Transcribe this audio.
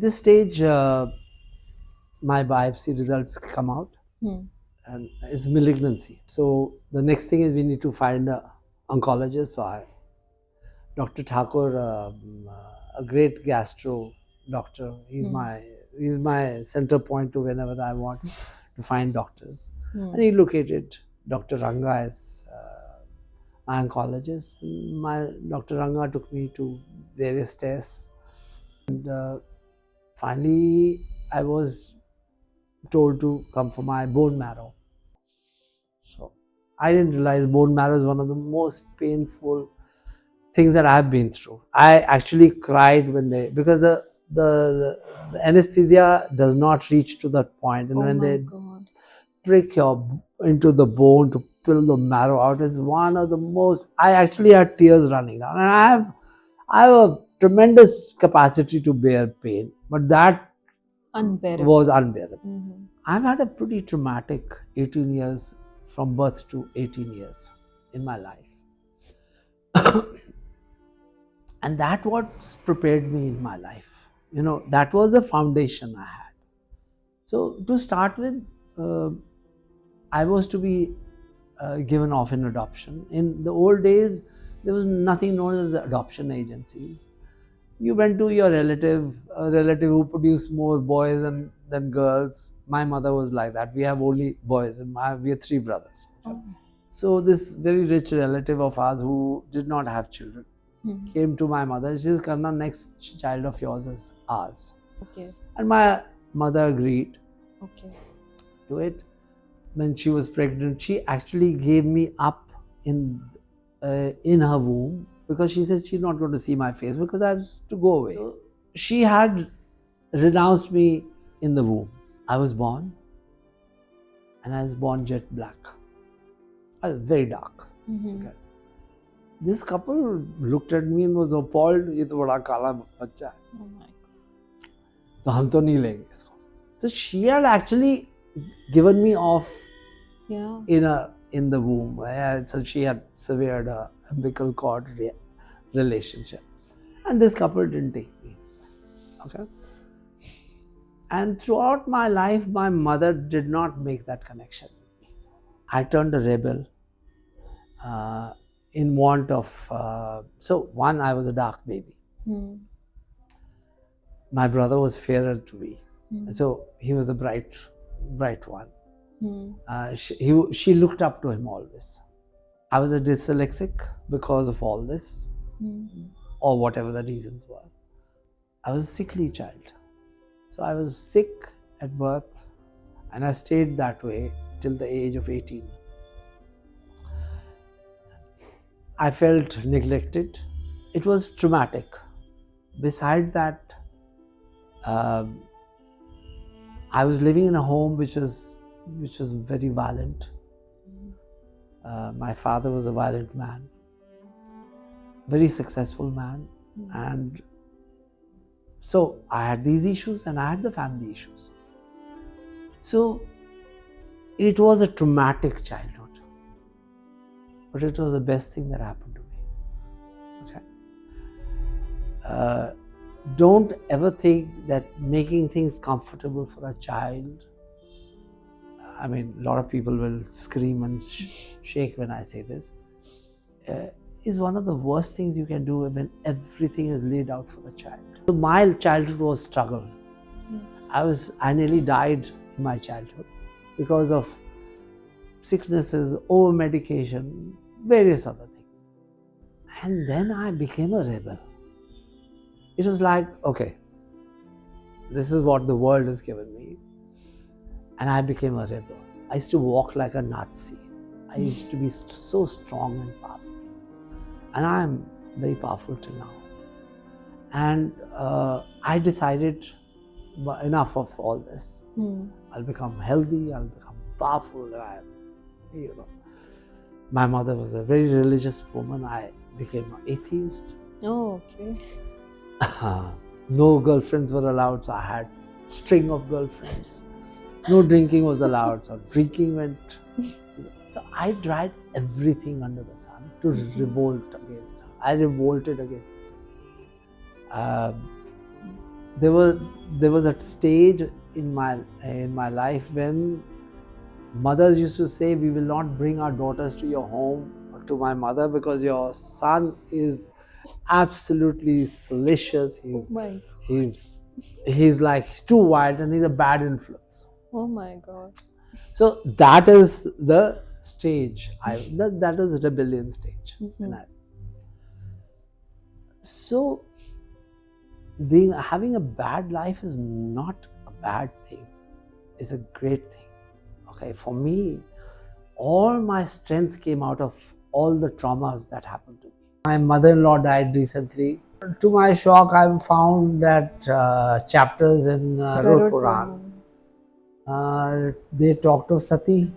this stage, my biopsy results come out, and it's malignancy. So the next thing is we need to find a oncologist. So Dr. Thakur, a great gastro doctor, he's my center point to whenever I want to find doctors. And he located Dr. Ranga as my oncologist. Dr. Ranga took me to various tests, and finally I was told to come for my bone marrow. So I didn't realize bone marrow is one of the most painful things that I've been through. I actually cried because the anesthesia does not reach to that point, and when they prick your into the bone to pull the marrow out, is one of the most. I actually had tears running down, and I have a tremendous capacity to bear pain, but that was unbearable. I've had a pretty traumatic 18 years from birth to 18 years in my life. And that what's prepared me in my life. That was the foundation I had. So to start with, I was to be given off in adoption. In the old days, there was nothing known as adoption agencies. You went to your a relative who produced more boys than girls. My mother was like that. We have only boys, and we have 3 brothers. So this very rich relative of ours who did not have children came to my mother. She says, "Karna, next child of yours is ours." Okay. And my mother agreed to it. When she was pregnant, she actually gave me up in her womb, because she says she's not going to see my face because I was to go away. So she had renounced me in the womb. I was born, and I was born jet black. I was very dark. Okay. This couple looked at me and was appalled. "ये तो बड़ा काला बच्चा है." Oh my God. तो हम तो नहीं लेंगे इसको. So she had actually given me off in the womb. So she had severed a umbilical cord relationship, and this couple didn't take me. Okay. And throughout my life, my mother did not make that connection with me. I turned a rebel. In want of, so one, I was a dark baby. My brother was fairer to me, so he was a bright one. She looked up to him always. I was a dyslexic because of all this, or whatever the reasons were. I was a sickly child, so I was sick at birth, and I stayed that way till the age of 18. I felt neglected. It was traumatic. Besides that, I was living in a home which was very violent. My father was a violent man, very successful man, and so I had these issues, and I had the family issues. So it was a traumatic childhood. But it was the best thing that happened to me. Okay. Don't ever think that making things comfortable for a child. I mean, a lot of people will scream and shake when I say this. Is one of the worst things you can do when everything is laid out for the child. So my childhood was struggle. Yes. I nearly died in my childhood because of sicknesses, over medication, various other things. And then I became a rebel. It was like, okay, this is what the world has given me. And I became a rebel. I used to walk like a Nazi. I used to be so strong and powerful. And I am very powerful till now. And I decided, enough of all this. I'll become healthy, I'll become powerful. My mother was a very religious woman. I became an atheist. Oh, okay. No girlfriends were allowed, so I had a string of girlfriends. No drinking was allowed, so drinking went. So I tried everything under the sun to revolt against her. I revolted against the system. there was a stage in my life when mothers used to say, we will not bring our daughters to your home, to my mother, because your son is absolutely salacious. He's like, he's too wild and he's a bad influence. Oh my God. So that is the stage. That is rebellion stage. So having a bad life is not a bad thing. It's a great thing. Okay, for me, all my strength came out of all the traumas that happened to me. My mother-in-law died recently. To my shock, I found that chapters in Quran. They talked of Sati.